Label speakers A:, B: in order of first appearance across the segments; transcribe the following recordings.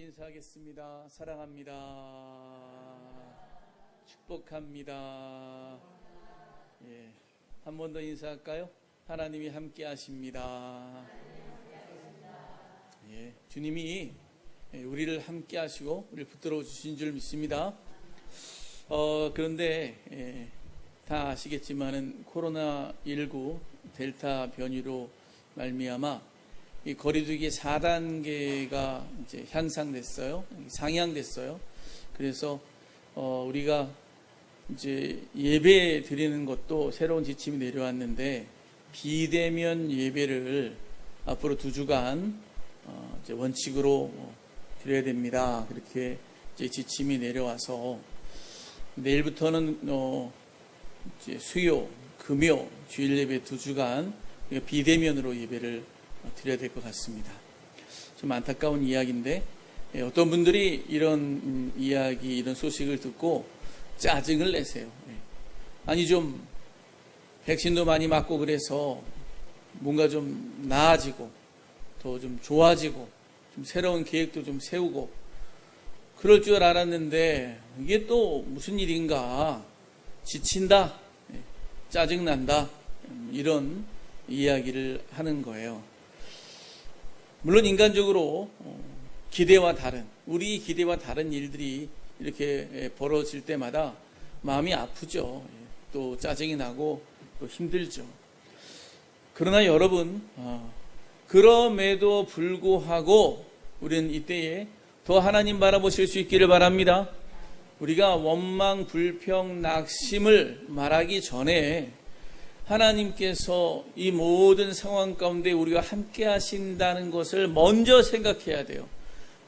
A: 인사하겠습니다. 사랑합니다. 축복합니다. 예, 한 번 더 인사할까요? 하나님이 함께 하십니다. 예, 주님이 우리를 함께 하시고 우리를 붙들어 주신 줄 믿습니다. 그런데 다 아시겠지만은 코로나19 델타 변이로 말미암아 이 거리두기 4단계가 이제 향상됐어요. 상향됐어요. 그래서 우리가 이제 예배 드리는 것도 새로운 지침이 내려왔는데 비대면 예배를 앞으로 2주간 이제 원칙으로 드려야 됩니다. 그렇게 이제 지침이 내려와서 내일부터는 이제 수요, 금요, 주일 예배 2주간 비대면으로 예배를 드려야 될 것 같습니다. 좀 안타까운 이야기인데 어떤 분들이 이런 이야기, 이런 소식을 듣고 짜증을 내세요. 아니 좀 백신도 많이 맞고 그래서 뭔가 좀 나아지고 더 좀 좋아지고 좀 새로운 계획도 좀 세우고 그럴 줄 알았는데 이게 또 무슨 일인가, 지친다, 짜증난다, 이런 이야기를 하는 거예요. 물론 인간적으로 우리 기대와 다른 일들이 이렇게 벌어질 때마다 마음이 아프죠. 또 짜증이 나고 또 힘들죠. 그러나 여러분, 그럼에도 불구하고 우리는 이때에 더 하나님 바라보실 수 있기를 바랍니다. 우리가 원망, 불평, 낙심을 말하기 전에 하나님께서 이 모든 상황 가운데 우리가 함께 하신다는 것을 먼저 생각해야 돼요.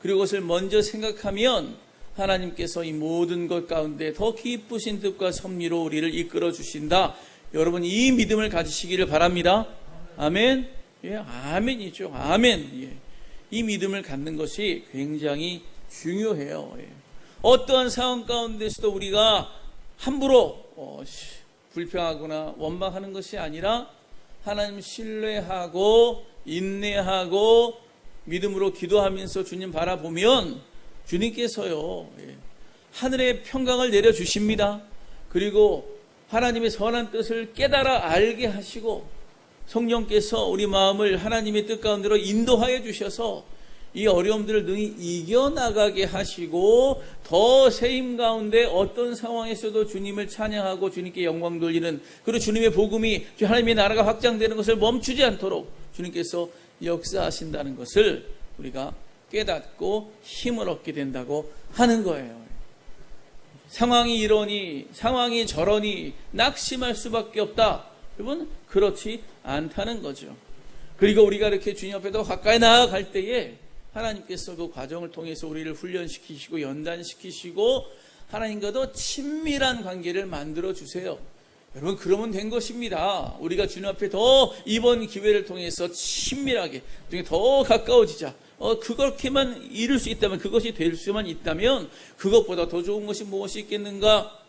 A: 그리고 그것을 먼저 생각하면 하나님께서 이 모든 것 가운데 더 기쁘신 뜻과 섭리로 우리를 이끌어 주신다. 여러분, 이 믿음을 가지시기를 바랍니다. 아멘. 예, 아멘이죠. 아멘. 예. 이 믿음을 갖는 것이 굉장히 중요해요. 예. 어떠한 상황 가운데서도 우리가 함부로 불평하거나 원망하는 것이 아니라 하나님 신뢰하고 인내하고 믿음으로 기도하면서 주님 바라보면 주님께서요, 하늘의 평강을 내려주십니다. 그리고 하나님의 선한 뜻을 깨달아 알게 하시고 성령께서 우리 마음을 하나님의 뜻 가운데로 인도하여 주셔서 이 어려움들을 능히 이겨나가게 하시고 더 새 힘 가운데 어떤 상황에서도 주님을 찬양하고 주님께 영광 돌리는, 그리고 주님의 복음이 하나님의 나라가 확장되는 것을 멈추지 않도록 주님께서 역사하신다는 것을 우리가 깨닫고 힘을 얻게 된다고 하는 거예요. 상황이 이러니 상황이 저러니 낙심할 수밖에 없다. 여러분, 그렇지 않다는 거죠. 그리고 우리가 이렇게 주님 앞에 더 가까이 나아갈 때에 하나님께서 그 과정을 통해서 우리를 훈련시키시고 연단시키시고 하나님과 더 친밀한 관계를 만들어 주세요. 여러분, 그러면 된 것입니다. 우리가 주님 앞에 더 이번 기회를 통해서 친밀하게 더 가까워지자. 그렇게만 이룰 수 있다면, 그것이 될 수만 있다면 그것보다 더 좋은 것이 무엇이 있겠는가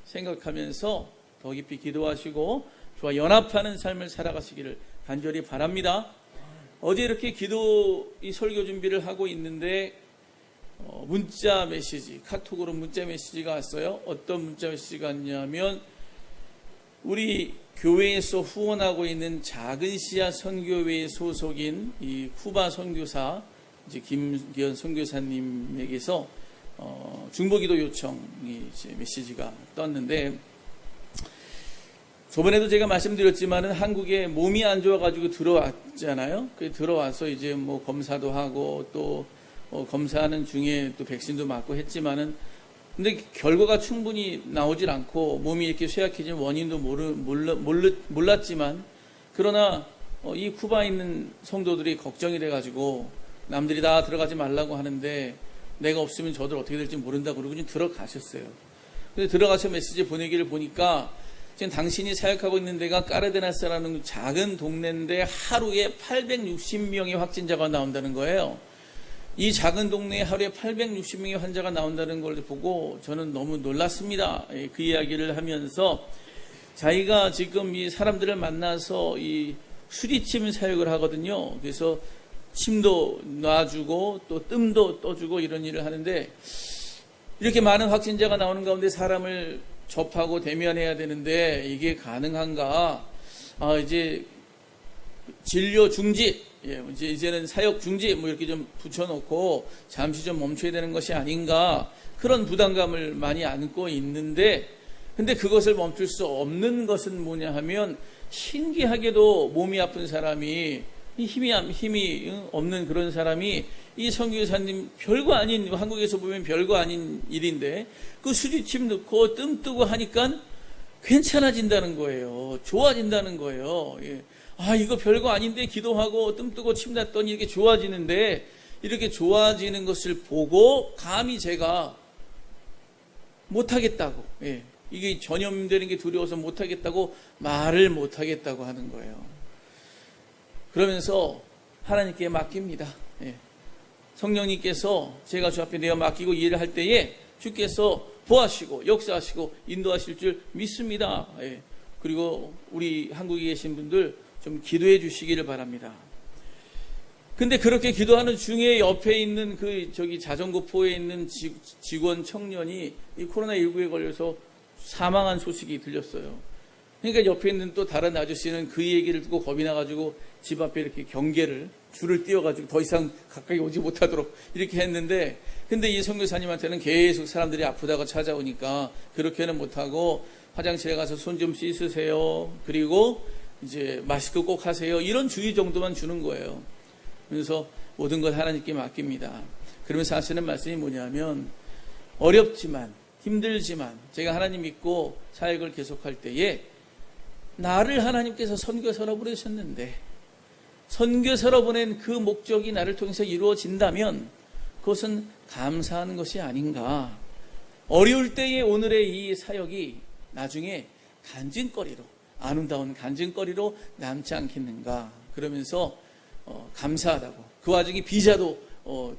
A: 생각하면서 더 깊이 기도하시고 저와 연합하는 삶을 살아가시기를 간절히 바랍니다. 어제 이렇게 이 설교 준비를 하고 있는데 문자 메시지, 카톡으로 문자 메시지가 왔어요. 어떤 문자 메시지가 왔냐면 우리 교회에서 후원하고 있는 작은 씨앗 선교회의 소속인 이 쿠바 선교사 이제 김기현 선교사님에게서 중보기도 요청이 이제 메시지가 떴는데, 저번에도 제가 말씀드렸지만은 한국에 몸이 안 좋아가지고 들어왔잖아요. 들어와서 이제 뭐 검사도 하고 또 검사하는 중에 또 백신도 맞고 했지만은, 근데 결과가 충분히 나오질 않고 몸이 이렇게 쇠약해진 원인도 몰랐지만, 그러나 이 쿠바에 있는 성도들이 걱정이 돼가지고 남들이 다 들어가지 말라고 하는데 내가 없으면 저들 어떻게 될지 모른다 그러고 좀 들어가셨어요. 근데 들어가서 메시지 보내기를 보니까 지금 당신이 사역하고 있는 데가 까르데나스라는 작은 동네인데 하루에 860명의 확진자가 나온다는 거예요. 이 작은 동네에 하루에 860명의 환자가 나온다는 걸 보고 저는 너무 놀랐습니다. 그 이야기를 하면서 자기가 지금 이 사람들을 만나서 이 수리침 사역을 하거든요. 그래서 침도 놔주고 또 뜸도 떠주고 이런 일을 하는데, 이렇게 많은 확진자가 나오는 가운데 사람을 접하고 대면해야 되는데 이게 가능한가? 이제 진료 중지, 이제는 사역 중지 뭐 이렇게 좀 붙여놓고 잠시 좀 멈춰야 되는 것이 아닌가, 그런 부담감을 많이 안고 있는데, 근데 그것을 멈출 수 없는 것은 뭐냐 하면, 신기하게도 몸이 아픈 사람이, 힘이 없는 그런 사람이 이 선교사님 별거 아닌, 한국에서 보면 별거 아닌 일인데 그 수지침 넣고 뜸 뜨고 하니까 괜찮아진다는 거예요. 좋아진다는 거예요. 이거 별거 아닌데 기도하고 뜸 뜨고 침 놨더니 이렇게 좋아지는데, 이렇게 좋아지는 것을 보고 감히 제가 못하겠다고, 이게 전염되는 게 두려워서 못하겠다고 말을 못하겠다고 하는 거예요. 그러면서 하나님께 맡깁니다. 성령님께서 제가 주 앞에 내어 맡기고 일을 할 때에 주께서 보하시고 역사하시고 인도하실 줄 믿습니다. 그리고 우리 한국에 계신 분들 좀 기도해 주시기를 바랍니다. 근데 그렇게 기도하는 중에 옆에 있는 자전거포에 있는 직원 청년이 이 코로나19에 걸려서 사망한 소식이 들렸어요. 그러니까 옆에 있는 또 다른 아저씨는 그 얘기를 듣고 겁이 나가지고 집 앞에 이렇게 줄을 띄워가지고 더 이상 가까이 오지 못하도록 이렇게 했는데, 근데 이 선교사님한테는 계속 사람들이 아프다고 찾아오니까 그렇게는 못하고 화장실에 가서 손 좀 씻으세요. 그리고 이제 마스크 꼭 하세요. 이런 주의 정도만 주는 거예요. 그래서 모든 걸 하나님께 맡깁니다. 그러면서 하시는 말씀이 뭐냐면, 어렵지만 힘들지만 제가 하나님 믿고 사역을 계속할 때에 나를 하나님께서 선교사로 보내셨는데, 선교사로 보낸 그 목적이 나를 통해서 이루어진다면 그것은 감사하는 것이 아닌가. 어려울 때의 오늘의 이 사역이 나중에 간증거리로, 아름다운 간증거리로 남지 않겠는가. 그러면서 감사하다고, 그 와중에 비자도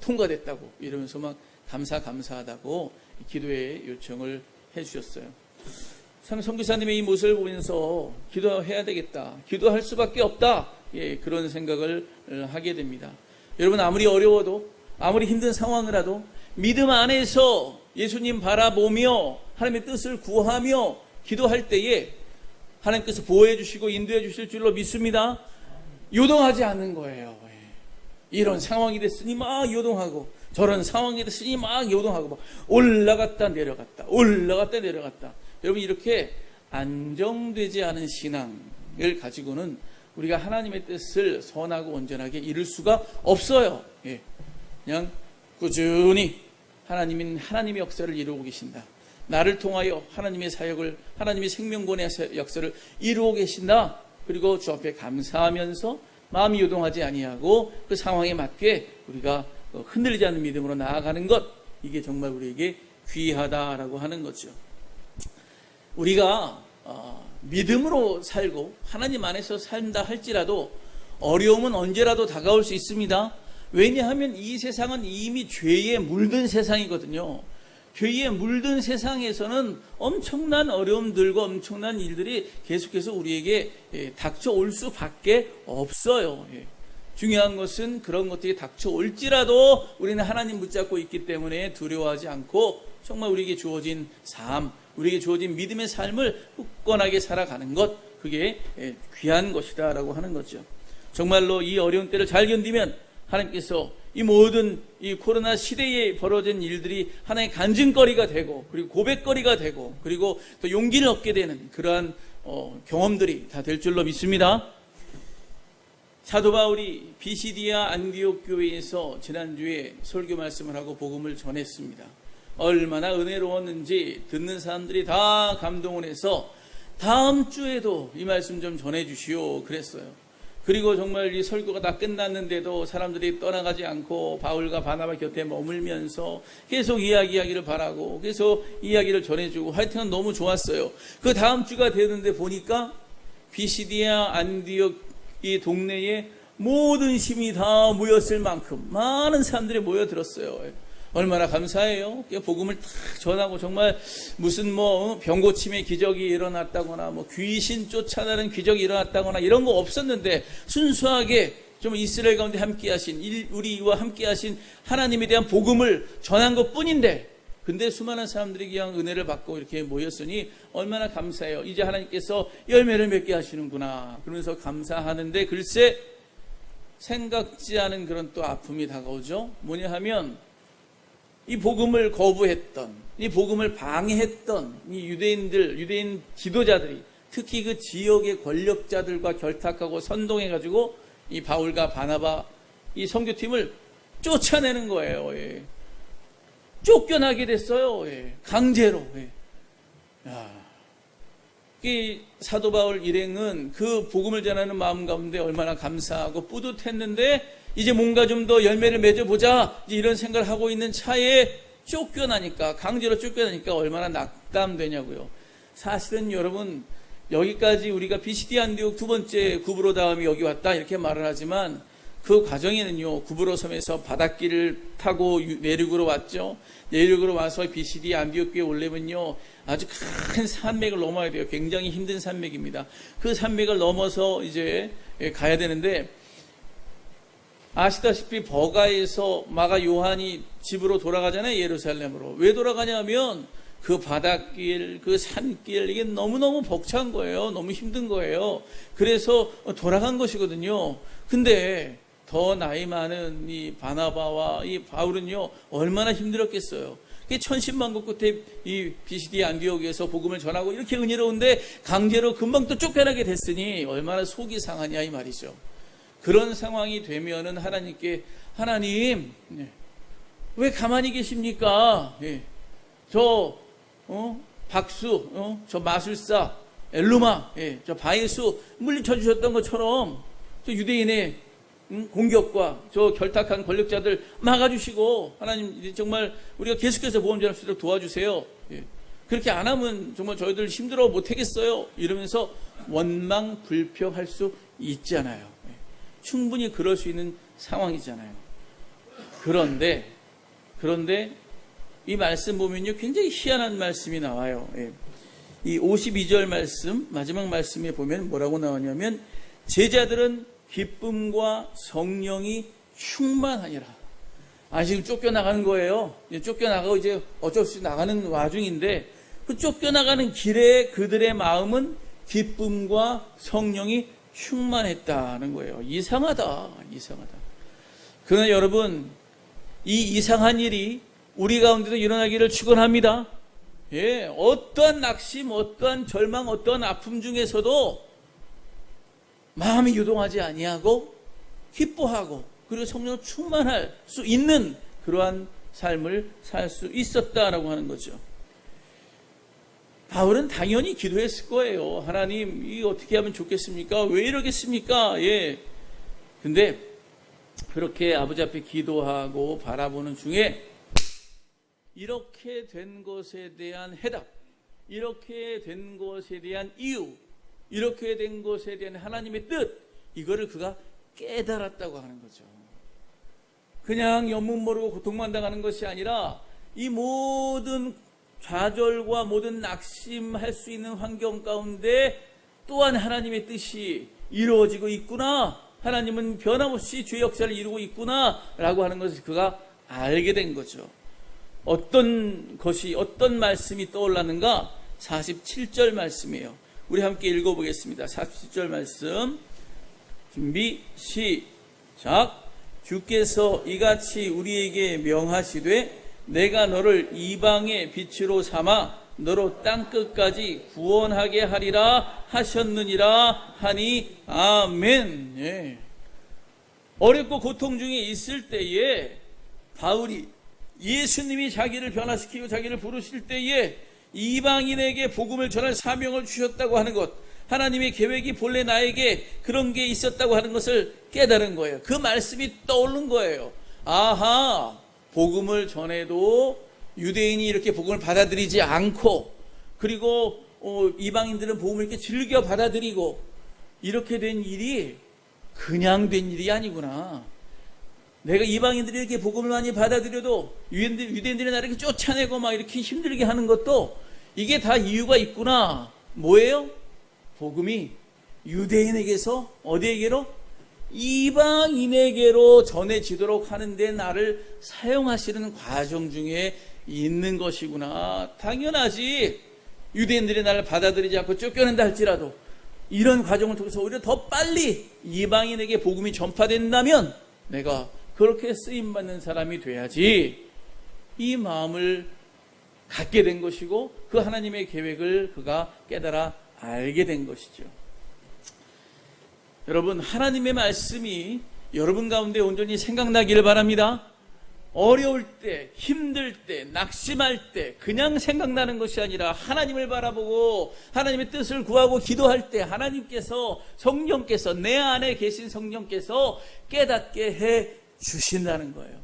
A: 통과됐다고 이러면서 막 감사하다고 기도의 요청을 해주셨어요. 선교사님의 이 모습을 보면서 기도해야 되겠다, 기도할 수밖에 없다, 그런 생각을 하게 됩니다. 여러분, 아무리 어려워도, 아무리 힘든 상황이라도 믿음 안에서 예수님 바라보며 하나님의 뜻을 구하며 기도할 때에 하나님께서 보호해 주시고 인도해 주실 줄로 믿습니다. 요동하지 않는 거예요. 이런 상황이 됐으니 막 요동하고, 저런 상황이 됐으니 막 요동하고, 막 올라갔다 내려갔다. 여러분, 이렇게 안정되지 않은 신앙을 가지고는 우리가 하나님의 뜻을 선하고 온전하게 이룰 수가 없어요. 그냥 꾸준히 하나님의 역사를 이루고 계신다, 나를 통하여 하나님의 사역을, 하나님의 생명권의 역사를 이루고 계신다, 그리고 주 앞에 감사하면서 마음이 요동하지 아니하고 그 상황에 맞게 우리가 흔들리지 않는 믿음으로 나아가는 것, 이게 정말 우리에게 귀하다라고 하는 거죠. 우리가 믿음으로 살고 하나님 안에서 산다 할지라도 어려움은 언제라도 다가올 수 있습니다. 왜냐하면 이 세상은 이미 죄에 물든 세상이거든요. 죄에 물든 세상에서는 엄청난 어려움들과 엄청난 일들이 계속해서 우리에게 닥쳐올 수밖에 없어요. 중요한 것은 그런 것들이 닥쳐올지라도 우리는 하나님 붙잡고 있기 때문에 두려워하지 않고 정말 우리에게 주어진 삶, 우리에게 주어진 믿음의 삶을 굳건하게 살아가는 것, 그게 귀한 것이다 라고 하는 거죠. 정말로 이 어려운 때를 잘 견디면 하나님께서 이 모든 이 코로나 시대에 벌어진 일들이 하나의 간증거리가 되고, 그리고 고백거리가 되고, 그리고 또 용기를 얻게 되는 그러한 경험들이 다 될 줄로 믿습니다. 사도 바울이 비시디아 안디옥 교회에서 지난주에 설교 말씀을 하고 복음을 전했습니다. 얼마나 은혜로웠는지 듣는 사람들이 다 감동을 해서 다음 주에도 이 말씀 좀 전해주시오 그랬어요. 그리고 정말 이 설교가 다 끝났는데도 사람들이 떠나가지 않고 바울과 바나바 곁에 머물면서 계속 이야기하기를 바라고 계속 이야기를 전해주고, 하여튼 너무 좋았어요. 그 다음 주가 되는데 보니까 비시디아 안디옥 이 동네에 모든 힘이 다 모였을 만큼 많은 사람들이 모여들었어요. 얼마나 감사해요. 복음을 탁 전하고 정말 무슨 병 고침의 기적이 일어났다거나 귀신 쫓아내는 기적이 일어났다거나 이런 거 없었는데 순수하게 좀 이스라엘 가운데 함께하신 우리와 함께하신 하나님에 대한 복음을 전한 것뿐인데, 근데 수많은 사람들이 그냥 은혜를 받고 이렇게 모였으니 얼마나 감사해요. 이제 하나님께서 열매를 맺게 하시는구나 그러면서 감사하는데, 글쎄 생각지 않은 그런 또 아픔이 다가오죠. 뭐냐 하면 이 복음을 거부했던, 이 복음을 방해했던 이 유대인 지도자들이, 특히 그 지역의 권력자들과 결탁하고 선동해가지고 이 바울과 바나바 이 선교팀을 쫓아내는 거예요. 예. 쫓겨나게 됐어요. 예. 강제로. 예. 이 사도 바울 일행은 그 복음을 전하는 마음 가운데 얼마나 감사하고 뿌듯했는데, 이제 뭔가 좀 더 열매를 맺어보자 이제 이런 생각을 하고 있는 차에 쫓겨나니까, 강제로 쫓겨나니까 얼마나 낙담되냐고요. 사실은 여러분, 여기까지 우리가 비시디 안디옥 두 번째 구브로 다음에 여기 왔다 이렇게 말을 하지만, 그 과정에는요, 구브로 섬에서 바닷길을 타고 내륙으로 왔죠. 내륙으로 와서 비시디 안디옥교에 오려면요, 아주 큰 산맥을 넘어야 돼요. 굉장히 힘든 산맥입니다. 그 산맥을 넘어서 이제 가야 되는데, 아시다시피 버가에서 마가 요한이 집으로 돌아가잖아요. 예루살렘으로. 왜 돌아가냐면 그 바닷길, 그 산길, 이게 너무너무 벅찬 거예요. 너무 힘든 거예요. 그래서 돌아간 것이거든요. 근데 더 나이 많은 이 바나바와 이 바울은요, 얼마나 힘들었겠어요. 천신만고 끝에 이 비시디 안디옥에서 복음을 전하고 이렇게 은혜로운데 강제로 금방 또 쫓겨나게 됐으니 얼마나 속이 상하냐 이 말이죠. 그런 상황이 되면은 하나님께, 하나님 왜 가만히 계십니까? 예. 저 박수, 저 마술사 엘루마, 예. 저 바예수 물리쳐 주셨던 것처럼 저 유대인의 공격과 저 결탁한 권력자들 막아주시고, 하나님 정말 우리가 계속해서 복음 전할 수 있도록 도와주세요. 예. 그렇게 안 하면 정말 저희들 힘들어 못하겠어요. 이러면서 원망불평할 수 있잖아요. 예. 충분히 그럴 수 있는 상황이잖아요. 그런데 이 말씀 보면요, 굉장히 희한한 말씀이 나와요. 예. 이 52절 말씀, 마지막 말씀에 보면 뭐라고 나오냐면, 제자들은 기쁨과 성령이 충만하니라. 지금 쫓겨나가는 거예요. 쫓겨나가고 이제 어쩔 수 없이 나가는 와중인데, 그 쫓겨나가는 길에 그들의 마음은 기쁨과 성령이 충만했다는 거예요. 이상하다. 그러나 여러분, 이 이상한 일이 우리 가운데도 일어나기를 축원합니다. 예, 어떠한 낙심, 어떠한 절망, 어떠한 아픔 중에서도 마음이 유동하지 아니하고 기뻐하고, 그리고 성령 충만할 수 있는 그러한 삶을 살 수 있었다라고 하는 거죠. 바울은 당연히 기도했을 거예요. 하나님, 이 어떻게 하면 좋겠습니까? 왜 이러겠습니까? 예. 근데 그렇게 아버지 앞에 기도하고 바라보는 중에 이렇게 된 것에 대한 해답, 이렇게 된 것에 대한 이유, 이렇게 된 것에 대한 하나님의 뜻, 이거를 그가 깨달았다고 하는 거죠. 그냥 연문 모르고 고통만 당하는 것이 아니라 이 모든 좌절과 모든 낙심할 수 있는 환경 가운데 또한 하나님의 뜻이 이루어지고 있구나, 하나님은 변함없이 죄 역사를 이루고 있구나 라고 하는 것을 그가 알게 된 거죠. 어떤 말씀이 떠올랐는가? 47절 말씀이에요. 우리 함께 읽어보겠습니다. 47절 말씀 준비 시작. 주께서 이같이 우리에게 명하시되 내가 너를 이방의 빛으로 삼아 너로 땅끝까지 구원하게 하리라 하셨느니라 하니 아멘. 예. 어렵고 고통 중에 있을 때에 바울이 예수님이 자기를 변화시키고 자기를 부르실 때에 이방인에게 복음을 전할 사명을 주셨다고 하는 것, 하나님의 계획이 본래 나에게 그런 게 있었다고 하는 것을 깨달은 거예요. 그 말씀이 떠오른 거예요. 아하, 복음을 전해도 유대인이 이렇게 복음을 받아들이지 않고, 그리고 이방인들은 복음을 이렇게 즐겨 받아들이고, 이렇게 된 일이 그냥 된 일이 아니구나. 내가 이방인들이 이렇게 복음을 많이 받아들여도 유대인들이 나를 이렇게 쫓아내고 막 이렇게 힘들게 하는 것도 이게 다 이유가 있구나. 뭐예요? 복음이 유대인에게서 어디에게로? 이방인에게로 전해지도록 하는데 나를 사용하시는 과정 중에 있는 것이구나. 당연하지. 유대인들이 나를 받아들이지 않고 쫓겨낸다 할지라도 이런 과정을 통해서 오히려 더 빨리 이방인에게 복음이 전파된다면 내가 그렇게 쓰임받는 사람이 돼야지. 이 마음을 갖게 된 것이고 그 하나님의 계획을 그가 깨달아 알게 된 것이죠. 여러분, 하나님의 말씀이 여러분 가운데 온전히 생각나기를 바랍니다. 어려울 때, 힘들 때, 낙심할 때 그냥 생각나는 것이 아니라 하나님을 바라보고 하나님의 뜻을 구하고 기도할 때 하나님께서, 성령께서, 내 안에 계신 성령께서 깨닫게 해 주신다는 거예요.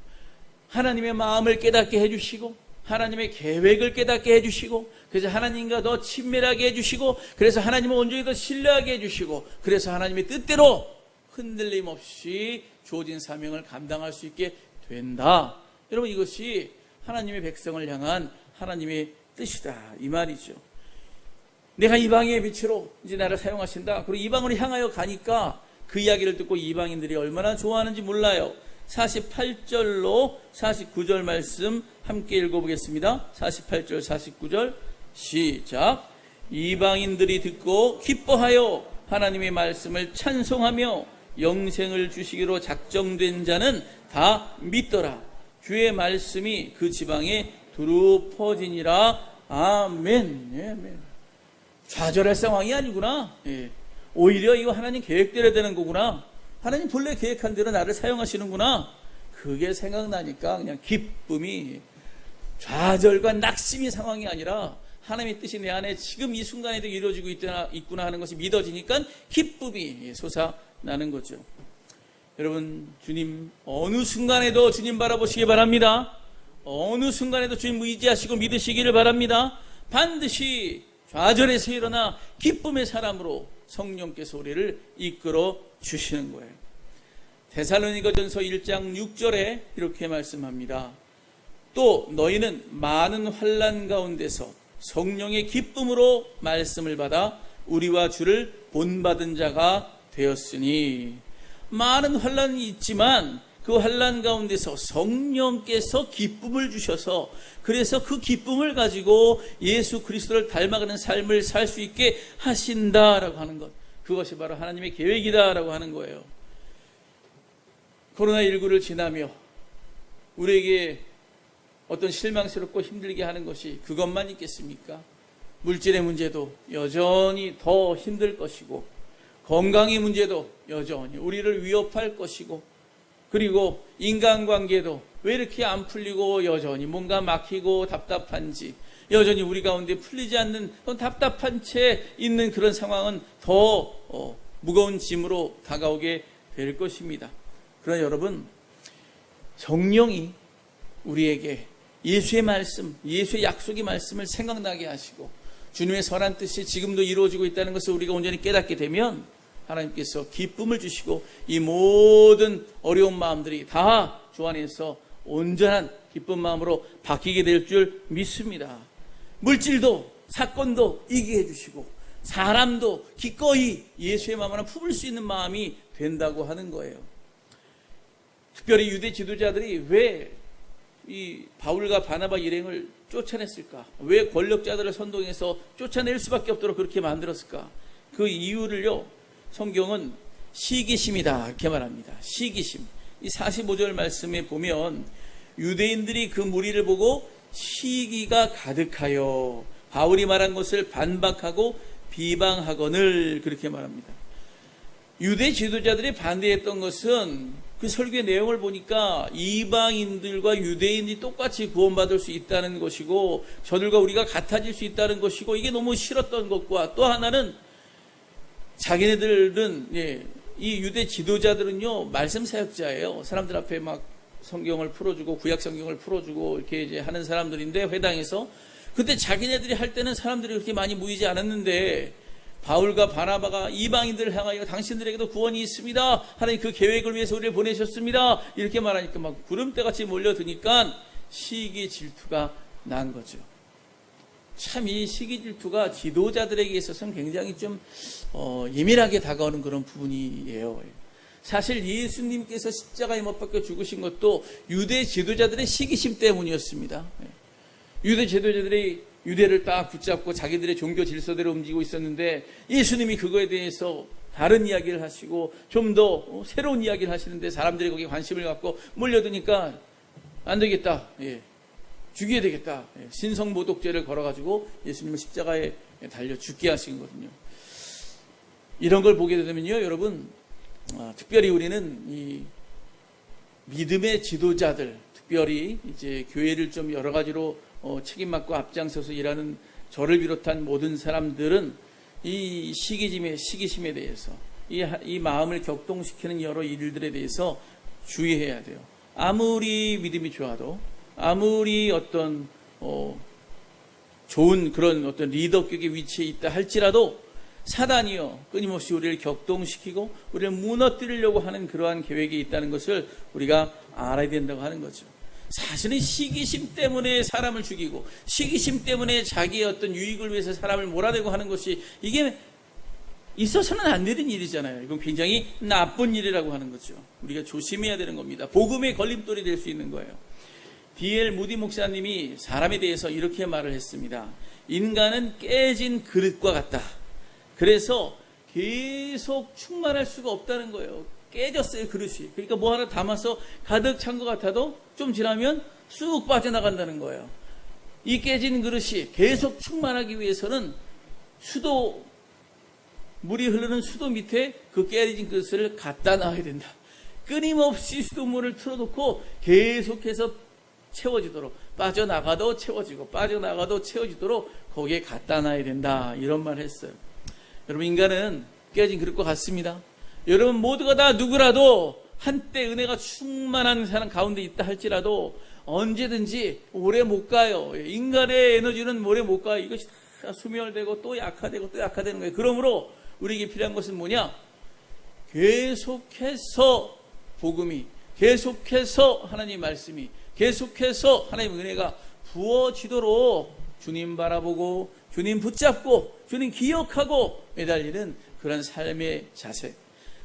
A: 하나님의 마음을 깨닫게 해 주시고 하나님의 계획을 깨닫게 해 주시고 그래서 하나님과 더 친밀하게 해 주시고 그래서 하나님을 온전히 더 신뢰하게 해 주시고 그래서 하나님의 뜻대로 흔들림 없이 주어진 사명을 감당할 수 있게 된다. 여러분, 이것이 하나님의 백성을 향한 하나님의 뜻이다 이 말이죠. 내가 이방의 빛으로 이제 나를 사용하신다. 그리고 이방으로 향하여 가니까 그 이야기를 듣고 이방인들이 얼마나 좋아하는지 몰라요. 48절로 49절 말씀 함께 읽어보겠습니다. 48절 49절 시작. 이방인들이 듣고 기뻐하여 하나님의 말씀을 찬송하며 영생을 주시기로 작정된 자는 다 믿더라. 주의 말씀이 그 지방에 두루 퍼지니라. 아멘. 예, 아멘. 좌절할 상황이 아니구나. 예. 오히려 이거 하나님 계획대로 되는 거구나. 하나님 본래 계획한 대로 나를 사용하시는구나. 그게 생각나니까 그냥 기쁨이, 좌절과 낙심이 상황이 아니라 하나님의 뜻이 내 안에 지금 이 순간에도 이루어지고 있구나 하는 것이 믿어지니까 기쁨이 솟아나는 거죠. 여러분, 주님 어느 순간에도 주님 바라보시기 바랍니다. 어느 순간에도 주님 의지하시고 믿으시기를 바랍니다. 반드시 좌절에서 일어나 기쁨의 사람으로 성령께서 우리를 이끌어 주시는 거예요. 데살로니가전서 1장 6절에 이렇게 말씀합니다. 또 너희는 많은 환난 가운데서 성령의 기쁨으로 말씀을 받아 우리와 주를 본받은 자가 되었으니. 많은 환난이 있지만 그 환난 가운데서 성령께서 기쁨을 주셔서 그래서 그 기쁨을 가지고 예수 그리스도를 닮아가는 삶을 살 수 있게 하신다라고 하는 것, 그것이 바로 하나님의 계획이다라고 하는 거예요. 코로나19를 지나며 우리에게 어떤 실망스럽고 힘들게 하는 것이 그것만 있겠습니까? 물질의 문제도 여전히 더 힘들 것이고 건강의 문제도 여전히 우리를 위협할 것이고 그리고 인간관계도 왜 이렇게 안 풀리고 여전히 뭔가 막히고 답답한지 여전히 우리 가운데 풀리지 않는 그런 답답한 채 있는 그런 상황은 더 무거운 짐으로 다가오게 될 것입니다. 그러나 여러분, 성령이 우리에게 예수의 말씀, 예수의 약속의 말씀을 생각나게 하시고 주님의 선한 뜻이 지금도 이루어지고 있다는 것을 우리가 온전히 깨닫게 되면 하나님께서 기쁨을 주시고 이 모든 어려운 마음들이 다 주 안에서 온전한 기쁜 마음으로 바뀌게 될 줄 믿습니다. 물질도 사건도 이기게 해주시고 사람도 기꺼이 예수의 마음을 품을 수 있는 마음이 된다고 하는 거예요. 특별히 유대 지도자들이 왜 이 바울과 바나바 일행을 쫓아냈을까? 왜 권력자들을 선동해서 쫓아낼 수밖에 없도록 그렇게 만들었을까? 그 이유를요, 성경은 시기심이다 이렇게 말합니다. 시기심. 이 45절 말씀에 보면 유대인들이 그 무리를 보고 시기가 가득하여 바울이 말한 것을 반박하고 비방하거늘 그렇게 말합니다. 유대 지도자들이 반대했던 것은 그 설교의 내용을 보니까 이방인들과 유대인이 똑같이 구원받을 수 있다는 것이고 저들과 우리가 같아질 수 있다는 것이고 이게 너무 싫었던 것과 또 하나는 자기네들은 이 유대 지도자들은요 말씀 사역자예요. 사람들 앞에 막 성경을 풀어주고 구약 성경을 풀어주고 이렇게 이제 하는 사람들인데 회당에서 근데 자기네들이 할 때는 사람들이 그렇게 많이 모이지 않았는데 바울과 바나바가 이방인들을 향하여 당신들에게도 구원이 있습니다. 하나님 그 계획을 위해서 우리를 보내셨습니다. 이렇게 말하니까 막 구름대같이 몰려드니까 시기 질투가 난 거죠. 참 이 시기 질투가 지도자들에게 있어서는 굉장히 좀 예민하게 다가오는 그런 부분이에요. 사실 예수님께서 십자가에 못 박혀 죽으신 것도 유대 지도자들의 시기심 때문이었습니다. 유대 지도자들이 유대를 딱 붙잡고 자기들의 종교 질서대로 움직이고 있었는데 예수님이 그거에 대해서 다른 이야기를 하시고 좀 더 새로운 이야기를 하시는데 사람들이 거기에 관심을 갖고 몰려드니까 안 되겠다. 죽여야 되겠다. 신성모독죄를 걸어가지고 예수님을 십자가에 달려 죽게 하신 거거든요. 이런 걸 보게 되면요, 여러분, 특별히 우리는 이 믿음의 지도자들, 특별히 이제 교회를 좀 여러 가지로 책임 맡고 앞장서서 일하는 저를 비롯한 모든 사람들은 이 시기심에 대해서 이 마음을 격동시키는 여러 일들에 대해서 주의해야 돼요. 아무리 믿음이 좋아도, 아무리 어떤 좋은 그런 어떤 리더격의 위치에 있다 할지라도 사단이요 끊임없이 우리를 격동시키고 우리를 무너뜨리려고 하는 그러한 계획이 있다는 것을 우리가 알아야 된다고 하는 거죠. 사실은 시기심 때문에 사람을 죽이고 시기심 때문에 자기의 어떤 유익을 위해서 사람을 몰아내고 하는 것이 이게 있어서는 안 되는 일이잖아요. 이건 굉장히 나쁜 일이라고 하는 거죠. 우리가 조심해야 되는 겁니다. 복음의 걸림돌이 될 수 있는 거예요. D.L. 무디 목사님이 사람에 대해서 이렇게 말을 했습니다. 인간은 깨진 그릇과 같다. 그래서 계속 충만할 수가 없다는 거예요. 깨졌어요, 그릇이. 그러니까 뭐 하나 담아서 가득 찬 것 같아도 좀 지나면 쑥 빠져나간다는 거예요. 이 깨진 그릇이 계속 충만하기 위해서는 물이 흐르는 수도 밑에 그 깨진 그릇을 갖다 놔야 된다. 끊임없이 수돗물을 틀어놓고 계속해서 채워지도록, 빠져나가도 채워지고 빠져나가도 채워지도록 거기에 갖다 놔야 된다. 이런 말을 했어요. 여러분, 인간은 깨진 그릇과 같습니다. 여러분 모두가 다 누구라도 한때 은혜가 충만한 사람 가운데 있다 할지라도 언제든지 오래 못 가요. 인간의 에너지는 오래 못 가요. 이것이 다 소멸되고 또 약화되고 또 약화되는 거예요. 그러므로 우리에게 필요한 것은 뭐냐? 계속해서 복음이, 계속해서 하나님 말씀이, 계속해서 하나님 은혜가 부어지도록 주님 바라보고 주님 붙잡고 주님 기억하고 매달리는 그런 삶의 자세,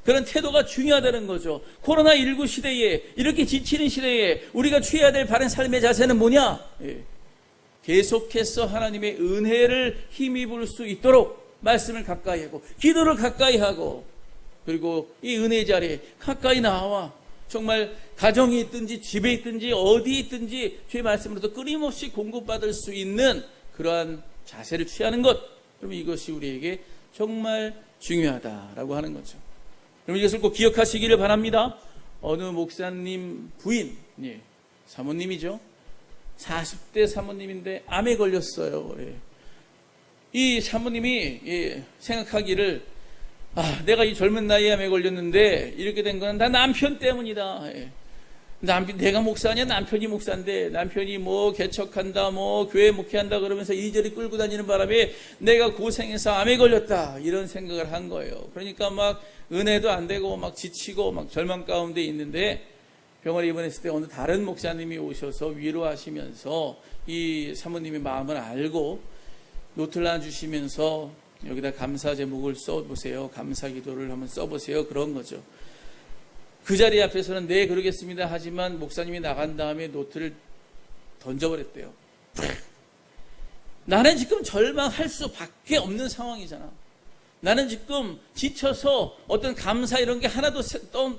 A: 그런 태도가 중요하다는 거죠. 코로나19 시대에, 이렇게 지치는 시대에 우리가 취해야 될 바른 삶의 자세는 뭐냐? 계속해서 하나님의 은혜를 힘입을 수 있도록 말씀을 가까이 하고 기도를 가까이 하고, 그리고 이 은혜 자리에 가까이 나와 정말 가정에 있든지 집에 있든지 어디 있든지 주의 말씀으로도 끊임없이 공급받을 수 있는 그러한 자세를 취하는 것, 그러면 이것이 우리에게 정말 중요하다라고 하는 거죠. 그럼 이것을 꼭 기억하시기를 바랍니다. 어느 목사님 부인, 사모님이죠. 40대 사모님인데 암에 걸렸어요. 이 사모님이 생각하기를, 내가 이 젊은 나이에 암에 걸렸는데 이렇게 된 건 다 남편 때문이다. 내가 목사냐? 남편이 목사인데 남편이 뭐 개척한다, 뭐 교회 목회한다 그러면서 이리저리 끌고 다니는 바람에 내가 고생해서 암에 걸렸다, 이런 생각을 한 거예요. 그러니까 막 은혜도 안 되고 막 지치고 막 절망 가운데 있는데 병원에 입원했을 때 어느 다른 목사님이 오셔서 위로하시면서 이 사모님의 마음을 알고 노트를 하나 주시면서 여기다 감사 제목을 써보세요, 감사 기도를 한번 써보세요, 그런 거죠. 그 자리 앞에서는 네 그러겠습니다 하지만 목사님이 나간 다음에 노트를 던져버렸대요. 나는 지금 절망할 수밖에 없는 상황이잖아. 나는 지금 지쳐서 어떤 감사 이런 게 하나도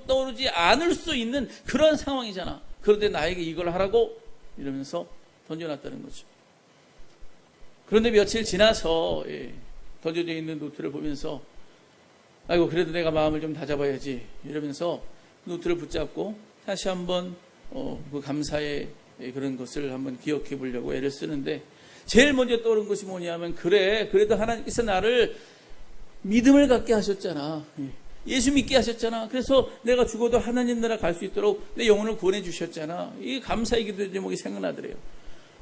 A: 떠오르지 않을 수 있는 그런 상황이잖아. 그런데 나에게 이걸 하라고? 이러면서 던져놨다는 거죠. 그런데 며칠 지나서 던져져 있는 노트를 보면서 아이고 그래도 내가 마음을 좀 다잡아야지 이러면서 노트를 붙잡고 다시 한번 그 감사의 그런 것을 한번 기억해 보려고 애를 쓰는데, 제일 먼저 떠오른 것이 뭐냐면, 그래도 하나님께서 나를 믿음을 갖게 하셨잖아. 예수 믿게 하셨잖아. 그래서 내가 죽어도 하나님 나라 갈 수 있도록 내 영혼을 구원해 주셨잖아. 이 감사의 기도 제목이 생각나더래요.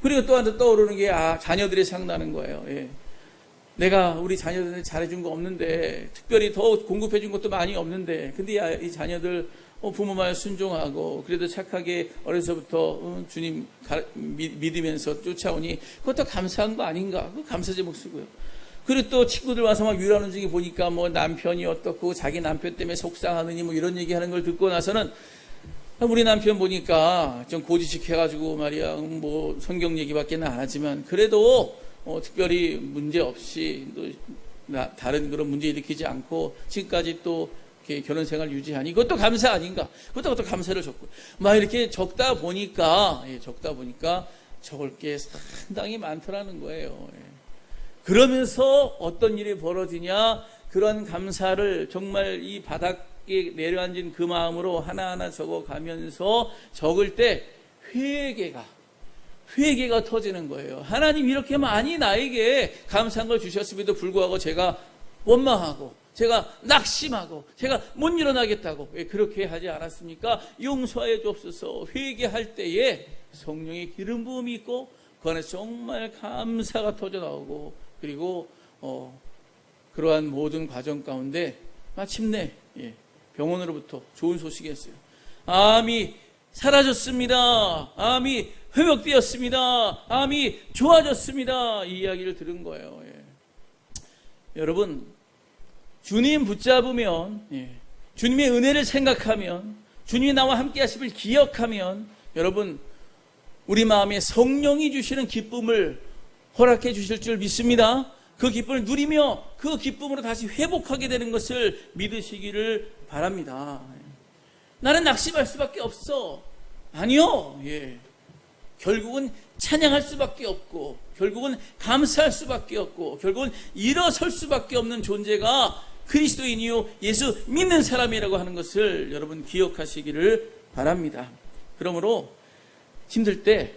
A: 그리고 또 하나 떠오르는 게 자녀들이 생각나는 거예요. 내가 우리 자녀들한테 잘해준 거 없는데, 특별히 더 공급해준 것도 많이 없는데, 근데 이 자녀들 부모 말 순종하고 그래도 착하게 어려서부터 주님 믿으면서 쫓아오니 그것도 감사한 거 아닌가? 그 감사 제목 쓰고요. 그리고 또 친구들 와서 막 위로하는 중에 보니까 뭐 남편이 어떻고 자기 남편 때문에 속상하느니 뭐 이런 얘기하는 걸 듣고 나서는 우리 남편 보니까 좀 고지식해가지고 말이야 뭐 성경 얘기밖에는 안 하지만 그래도 특별히 문제 없이 또 다른 그런 문제 일으키지 않고 지금까지 또 이렇게 결혼 생활 유지하니 이것도 감사 아닌가? 그것도 감사를 적고 막 이렇게 적다 보니까 적을 게 상당히 많더라는 거예요. 그러면서 어떤 일이 벌어지냐? 그런 감사를 정말 이 바닥에 내려앉은 그 마음으로 하나하나 적어가면서 적을 때 회개가 터지는 거예요. 하나님 이렇게 많이 나에게 감사한 걸 주셨음에도 불구하고 제가 원망하고 제가 낙심하고 제가 못 일어나겠다고 그렇게 하지 않았습니까? 용서해 주옵소서. 회개할 때에 성령의 기름 부음이 있고 그 안에 정말 감사가 터져 나오고 그리고 그러한 모든 과정 가운데 마침내 병원으로부터 좋은 소식이 있어요. 암이 사라졌습니다. 암이 회복되었습니다. 암이 좋아졌습니다. 이 이야기를 들은 거예요. 여러분, 주님 붙잡으면, 주님의 은혜를 생각하면, 주님이 나와 함께 하심을 기억하면, 여러분, 우리 마음에 성령이 주시는 기쁨을 허락해 주실 줄 믿습니다. 그 기쁨을 누리며 그 기쁨으로 다시 회복하게 되는 것을 믿으시기를 바랍니다. 나는 낙심할 수밖에 없어. 아니요. 결국은 찬양할 수밖에 없고 결국은 감사할 수밖에 없고 결국은 일어설 수밖에 없는 존재가 그리스도인이요 예수 믿는 사람이라고 하는 것을 여러분 기억하시기를 바랍니다. 그러므로 힘들 때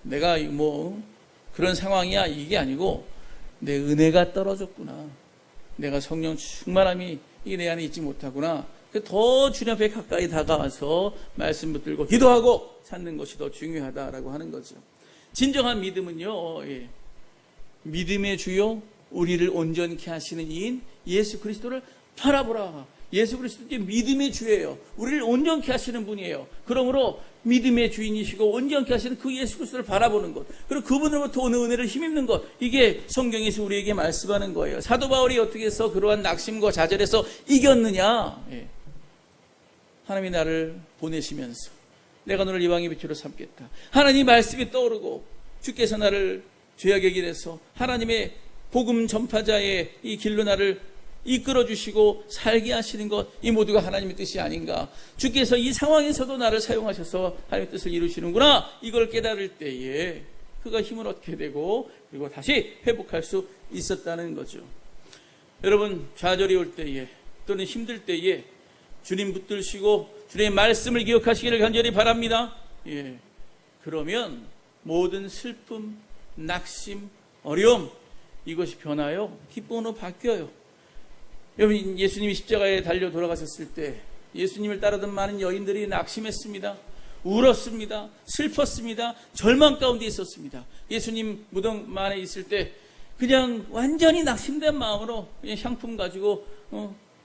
A: 내가 뭐 그런 상황이야 이게 아니고 내 은혜가 떨어졌구나. 내가 성령 충만함이 이게 내 안에 있지 못하구나. 더 주님 앞에 가까이 다가와서 말씀 붙들고 기도하고 찾는 것이 더 중요하다라고 하는 거죠. 진정한 믿음은요, 믿음의 주요 우리를 온전케 하시는 이인 예수 그리스도를 바라보라. 예수 그리스도께 믿음의 주예요. 우리를 온전케 하시는 분이에요. 그러므로 믿음의 주인이시고 온전케 하시는 그 예수 그리스도를 바라보는 것, 그리고 그분으로부터 오는 은혜를 힘입는 것, 이게 성경에서 우리에게 말씀하는 거예요. 사도 바울이 어떻게 해서 그러한 낙심과 좌절에서 이겼느냐? 하나님이 나를 보내시면서 내가 너를 이방의 빛으로 삼겠다. 하나님 말씀이 떠오르고 주께서 나를 죄악의 길에서 하나님의 복음 전파자의 이 길로 나를 이끌어 주시고 살게 하시는 것, 이 모두가 하나님의 뜻이 아닌가. 주께서 이 상황에서도 나를 사용하셔서 하나님의 뜻을 이루시는구나. 이걸 깨달을 때에 그가 힘을 얻게 되고 그리고 다시 회복할 수 있었다는 거죠. 여러분, 좌절이 올 때에 또는 힘들 때에 주님 붙들시고 주님의 말씀을 기억하시기를 간절히 바랍니다. 그러면 모든 슬픔, 낙심, 어려움 이것이 변하여 기쁨으로 바뀌어요. 여러분, 예수님이 십자가에 달려 돌아가셨을 때 예수님을 따르던 많은 여인들이 낙심했습니다. 울었습니다. 슬펐습니다. 절망 가운데 있었습니다. 예수님 무덤 안에 있을 때 그냥 완전히 낙심된 마음으로 그냥 향품 가지고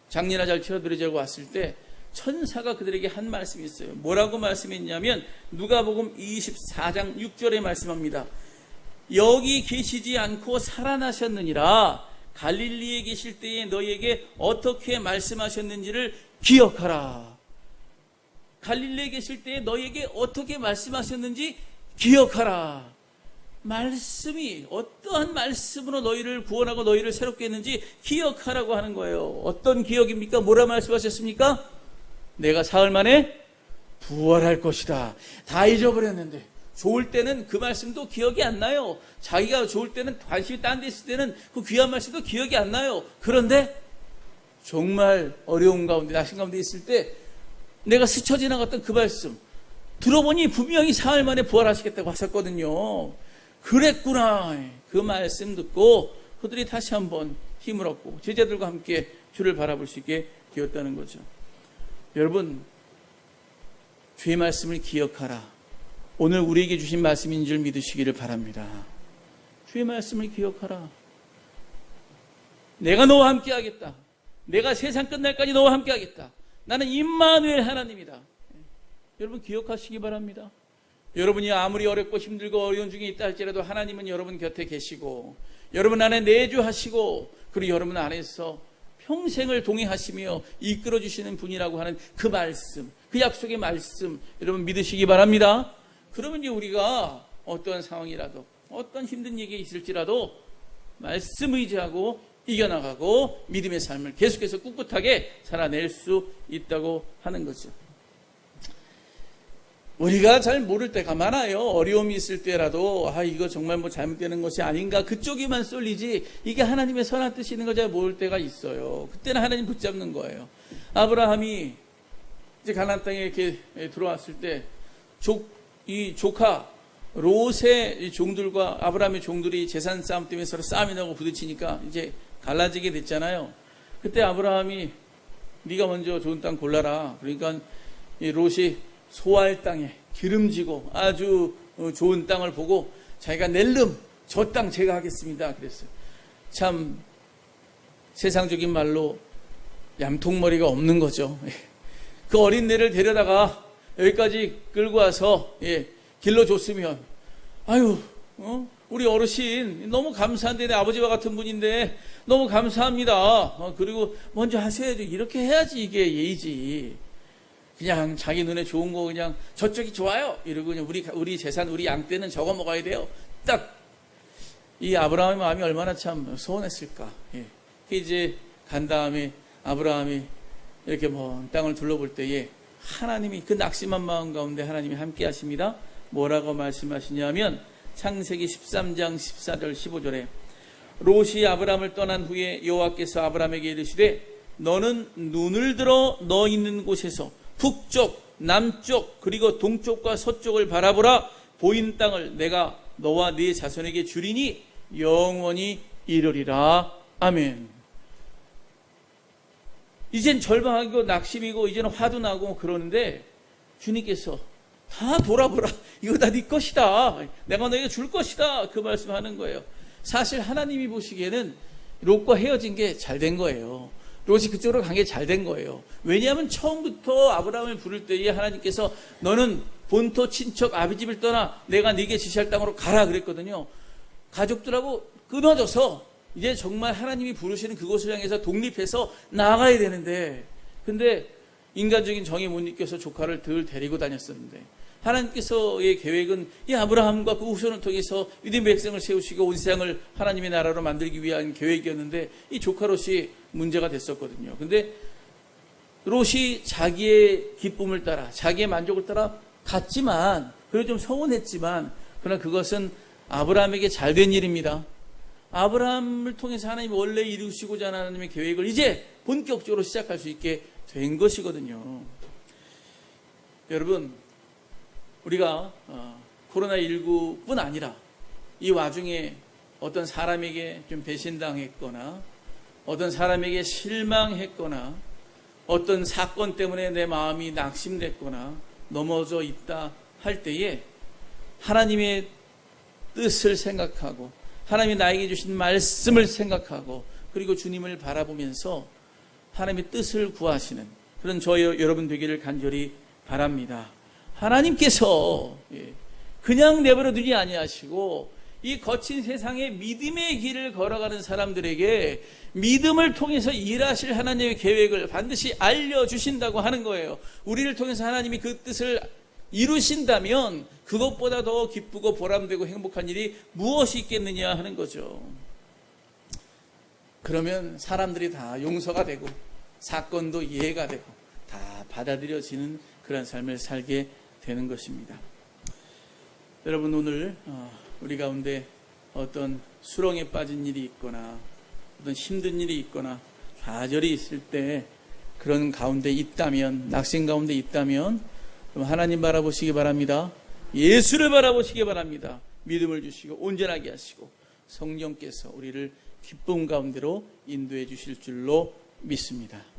A: 장례나 잘 치러드리자고 왔을 때 천사가 그들에게 한 말씀이 있어요. 뭐라고 말씀했냐면 누가복음 24장 6절에 말씀합니다. 여기 계시지 않고 살아나셨느니라. 갈릴리에 계실 때에 너희에게 어떻게 말씀하셨는지를 기억하라. 갈릴리에 계실 때에 너희에게 어떻게 말씀하셨는지 기억하라. 말씀이 어떠한 말씀으로 너희를 구원하고 너희를 새롭게 했는지 기억하라고 하는 거예요. 어떤 기억입니까? 뭐라 말씀하셨습니까? 내가 사흘 만에 부활할 것이다. 다 잊어버렸는데 좋을 때는 그 말씀도 기억이 안 나요. 자기가 좋을 때는 관심이 딴 데 있을 때는 그 귀한 말씀도 기억이 안 나요. 그런데 정말 어려운 가운데 낙심 가운데 있을 때 내가 스쳐 지나갔던 그 말씀 들어보니 분명히 사흘 만에 부활하시겠다고 하셨거든요. 그랬구나. 그 말씀 듣고 그들이 다시 한번 힘을 얻고 제자들과 함께 주를 바라볼 수 있게 되었다는 거죠. 여러분, 주의 말씀을 기억하라. 오늘 우리에게 주신 말씀인 줄 믿으시기를 바랍니다. 주의 말씀을 기억하라. 내가 너와 함께 하겠다. 내가 세상 끝날까지 너와 함께 하겠다. 나는 임마누엘 하나님이다. 여러분 기억하시기 바랍니다. 여러분이 아무리 어렵고 힘들고 어려운 중에 있다 할지라도 하나님은 여러분 곁에 계시고 여러분 안에 내주하시고 그리고 여러분 안에서 평생을 동행하시며 이끌어주시는 분이라고 하는 그 말씀, 그 약속의 말씀 여러분 믿으시기 바랍니다. 그러면 이제 우리가 어떠한 상황이라도 어떤 힘든 일이 있을지라도 말씀 의지하고 이겨나가고 믿음의 삶을 계속해서 꿋꿋하게 살아낼 수 있다고 하는 거죠. 우리가 잘 모를 때가 많아요. 어려움이 있을 때라도 이거 정말 뭐 잘못되는 것이 아닌가 그쪽에만 쏠리지 이게 하나님의 선한 뜻이 있는 걸 잘 모를 때가 있어요. 그때는 하나님 붙잡는 거예요. 아브라함이 이제 가나안 땅에 이렇게 들어왔을 때 이 조카 롯의 종들과 아브라함의 종들이 재산 싸움 때문에 서로 싸움이 나고 부딪히니까 이제 갈라지게 됐잖아요. 그때 아브라함이 네가 먼저 좋은 땅 골라라. 그러니까 이 롯이 소알 땅에 기름지고 아주 좋은 땅을 보고 자기가 낼름 저 땅 제가 하겠습니다 그랬어요. 참 세상적인 말로 얌통머리가 없는 거죠. 그 어린애를 데려다가 여기까지 끌고 와서 길러줬으면 우리 어르신 너무 감사한데 내 아버지와 같은 분인데 너무 감사합니다. 그리고 먼저 하셔야죠. 이렇게 해야지 이게 예의지. 그냥 자기 눈에 좋은 거 그냥 저쪽이 좋아요 이러고 그냥 우리 재산 우리 양 떼는 저거 먹어야 돼요. 딱 이 아브라함의 마음이 얼마나 참 서운했을까. 이제 간 다음에 아브라함이 이렇게 땅을 둘러볼 때에 하나님이 그 낙심한 마음 가운데 하나님이 함께 하십니다. 뭐라고 말씀하시냐면 창세기 13장 14절 15절에 롯이 아브라함을 떠난 후에 여호와께서 아브라함에게 이르시되 너는 눈을 들어 너 있는 곳에서 북쪽, 남쪽, 그리고 동쪽과 서쪽을 바라보라. 보이는 땅을 내가 너와 네 자손에게 주리니 영원히 이르리라. 아멘. 이젠 절망하고 낙심이고 이제는 화도 나고 그러는데 주님께서 다 돌아보라. 이거 다 네 것이다. 내가 너에게 줄 것이다. 그 말씀하는 거예요. 사실 하나님이 보시기에는 롯과 헤어진 게 잘 된 거예요. 롯이 그쪽으로 간 게 잘 된 거예요. 왜냐하면 처음부터 아브라함을 부를 때에 하나님께서 너는 본토 친척 아비집을 떠나 내가 네게 지시할 땅으로 가라 그랬거든요. 가족들하고 끊어져서 이제 정말 하나님이 부르시는 그곳을 향해서 독립해서 나가야 되는데 근데 인간적인 정이 못 느껴서 조카를 늘 데리고 다녔었는데 하나님께서의 계획은 이 아브라함과 그 후손을 통해서 믿음의 백성을 세우시고 온 세상을 하나님의 나라로 만들기 위한 계획이었는데 이 조카 롯이 문제가 됐었거든요. 근데 롯이 자기의 기쁨을 따라 자기의 만족을 따라 갔지만 그래도 좀 서운했지만 그러나 그것은 아브라함에게 잘된 일입니다. 아브라함을 통해서 하나님이 원래 이루시고자 하는 하나님의 계획을 이제 본격적으로 시작할 수 있게 된 것이거든요. 여러분 우리가 코로나19뿐 아니라 이 와중에 어떤 사람에게 좀 배신당했거나 어떤 사람에게 실망했거나 어떤 사건 때문에 내 마음이 낙심됐거나 넘어져 있다 할 때에 하나님의 뜻을 생각하고 하나님이 나에게 주신 말씀을 생각하고 그리고 주님을 바라보면서 하나님의 뜻을 구하시는 그런 여러분 되기를 간절히 바랍니다. 하나님께서 그냥 내버려 두지 아니하시고 이 거친 세상에 믿음의 길을 걸어가는 사람들에게 믿음을 통해서 일하실 하나님의 계획을 반드시 알려주신다고 하는 거예요. 우리를 통해서 하나님이 그 뜻을 이루신다면 그것보다 더 기쁘고 보람되고 행복한 일이 무엇이 있겠느냐 하는 거죠. 그러면 사람들이 다 용서가 되고 사건도 이해가 되고 다 받아들여지는 그런 삶을 살게 되는 것입니다. 여러분 오늘 우리 가운데 어떤 수렁에 빠진 일이 있거나 어떤 힘든 일이 있거나 좌절이 있을 때 그런 가운데 있다면 낙심 가운데 있다면 하나님 바라보시기 바랍니다. 예수를 바라보시기 바랍니다. 믿음을 주시고 온전하게 하시고 성령께서 우리를 기쁨 가운데로 인도해 주실 줄로 믿습니다.